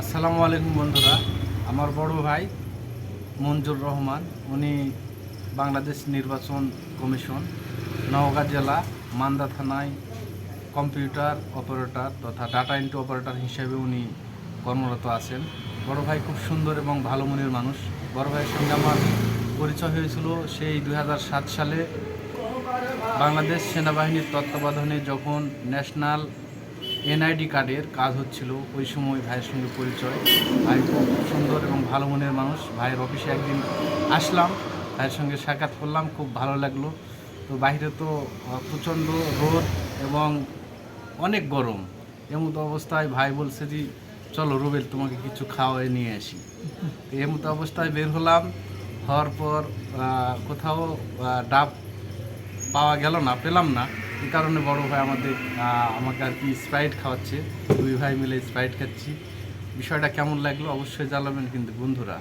আসসালামু আলাইকুম বন্ধুরা। আমার বড় ভাই মঞ্জুর রহমান, উনি বাংলাদেশ নির্বাচন কমিশন নওগাঁ জেলা মান্দা থানায় কম্পিউটার অপারেটর তথা ডাটা এন্ট্রি অপারেটর হিসেবে উনি কর্মরত আছেন। বড় ভাই খুব সুন্দর এবং ভালো মনের মানুষ। বড় ভাইয়ের সঙ্গে আমার পরিচয় হয়েছিল সেই 2007 সালে বাংলাদেশ সেনাবাহিনীর তত্ত্বাবধানে যখন ন্যাশনাল এনআইডি কার্ডের কাজ হচ্ছিল, ওই সময় ভাইয়ের সঙ্গে পরিচয়। ভাই খুব সুন্দর এবং ভালো মনের মানুষ। ভাইয়ের অফিসে একদিন আসলাম, ভাইয়ের সঙ্গে সাক্ষাৎ করলাম, খুব ভালো লাগলো। তো বাইরে তো প্রচণ্ড রোদ এবং অনেক গরম, এমতো অবস্থায় ভাই বলছে যে চলো রুবেল তোমাকে কিছু খাওয়াই নিয়ে আসি। তো এমতো অবস্থায় বের হলাম, হওয়ার পর কোথাও ডাব পাওয়া গেল না, পেলাম না। এই কারণে বড় ভাই আমাকে আর কি স্প্রাইট খাওয়াচ্ছে। দুই ভাই মিলে স্প্রাইট খাচ্ছি। বিষয়টা কেমন লাগলো অবশ্যই জানাবেন কিন্তু বন্ধুরা।